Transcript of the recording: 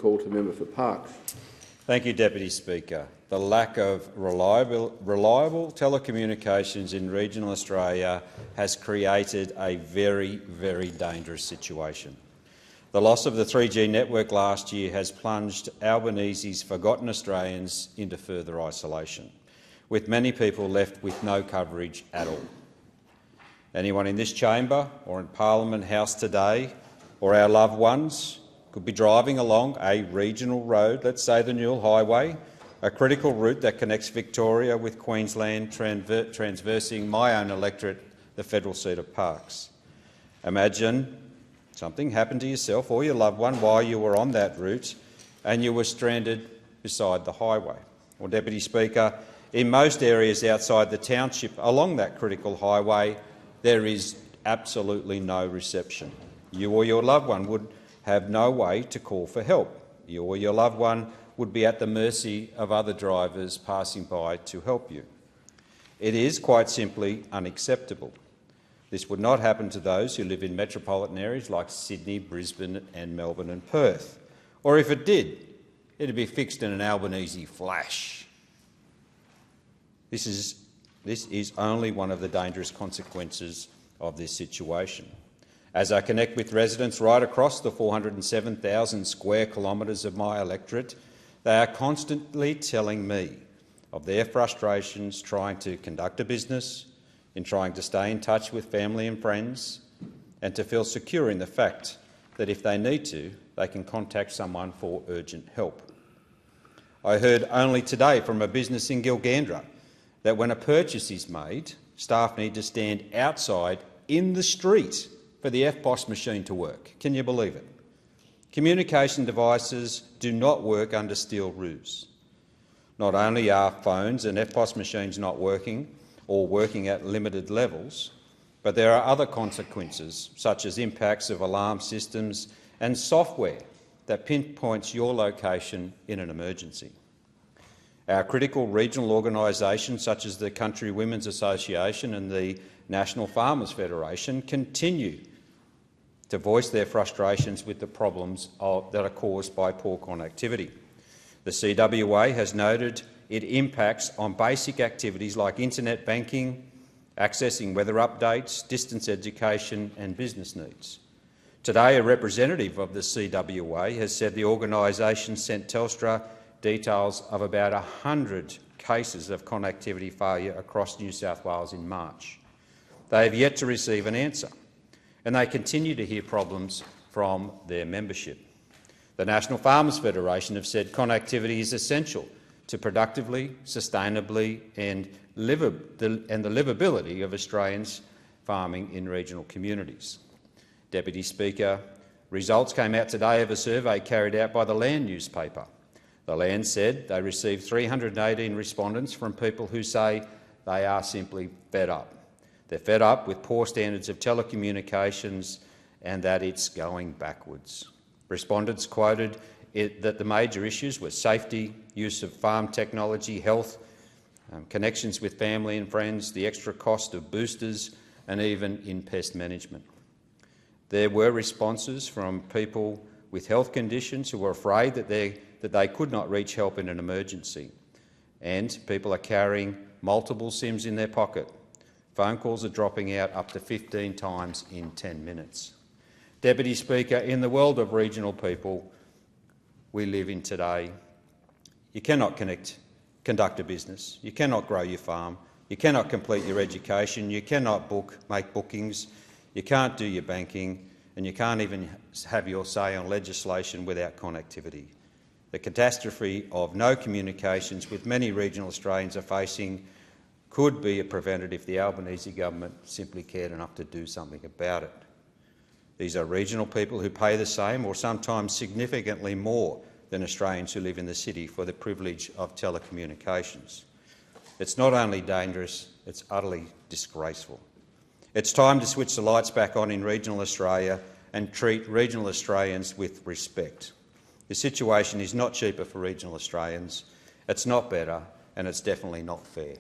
call to member for Parkes. Thank you, Deputy Speaker. The lack of reliable telecommunications in regional Australia has created a very, very dangerous situation. The loss of the 3G network last year has plunged Albanese's forgotten Australians into further isolation, with many people left with no coverage at all. Anyone in this chamber or in Parliament House today, or our loved ones, could be driving along a regional road, let's say the Newell Highway, a critical route that connects Victoria with Queensland, transversing my own electorate, the federal seat of Parkes. Imagine something happened to yourself or your loved one while you were on that route and you were stranded beside the highway. Well, Deputy Speaker, in most areas outside the township along that critical highway, there is absolutely no reception. You or your loved one would have no way to call for help. You or your loved one would be at the mercy of other drivers passing by to help you. It is quite simply unacceptable. This would not happen to those who live in metropolitan areas like Sydney, Brisbane and Melbourne and Perth. Or if it did, it would be fixed in an Albanese flash. This is only one of the dangerous consequences of this situation. As I connect with residents right across the 407,000 square kilometres of my electorate, they are constantly telling me of their frustrations trying to conduct a business, in trying to stay in touch with family and friends, and to feel secure in the fact that if they need to, they can contact someone for urgent help. I heard only today from a business in Gilgandra that when a purchase is made, staff need to stand outside in the street for the EFTPOS machine to work. Can you believe it? Communication devices do not work under steel roofs. Not only are phones and EFTPOS machines not working or working at limited levels, but there are other consequences, such as impacts of alarm systems and software that pinpoints your location in an emergency. Our critical regional organisations, such as the Country Women's Association and the National Farmers Federation, continue to voice their frustrations with the problems that are caused by poor connectivity. The CWA has noted it impacts on basic activities like internet banking, accessing weather updates, distance education and business needs. Today, a representative of the CWA has said the organisation sent Telstra details of about 100 cases of connectivity failure across New South Wales in March. They have yet to receive an answer, and they continue to hear problems from their membership. The National Farmers Federation have said connectivity is essential to productively, sustainably and the livability of Australians farming in regional communities. Deputy Speaker, results came out today of a survey carried out by the Land newspaper. The Land said they received 318 respondents from people who say they are simply fed up. They're fed up with poor standards of telecommunications and that it's going backwards. Respondents quoted that the major issues were safety, use of farm technology, health, connections with family and friends, the extra cost of boosters and even in pest management. There were responses from people with health conditions who were afraid that they could not reach help in an emergency, and people are carrying multiple SIMs in their pocket. Phone calls are dropping out up to 15 times in 10 minutes. Deputy Speaker, in the world of regional people we live in today, you cannot conduct a business, you cannot grow your farm, you cannot complete your education, you cannot make bookings, you can't do your banking, and you can't even have your say on legislation without connectivity. The catastrophe of no communications which many regional Australians are facing could be prevented if the Albanese government simply cared enough to do something about it. These are regional people who pay the same or sometimes significantly more than Australians who live in the city for the privilege of telecommunications. It's not only dangerous, it's utterly disgraceful. It's time to switch the lights back on in regional Australia and treat regional Australians with respect. The situation is not cheaper for regional Australians, it's not better, and it's definitely not fair.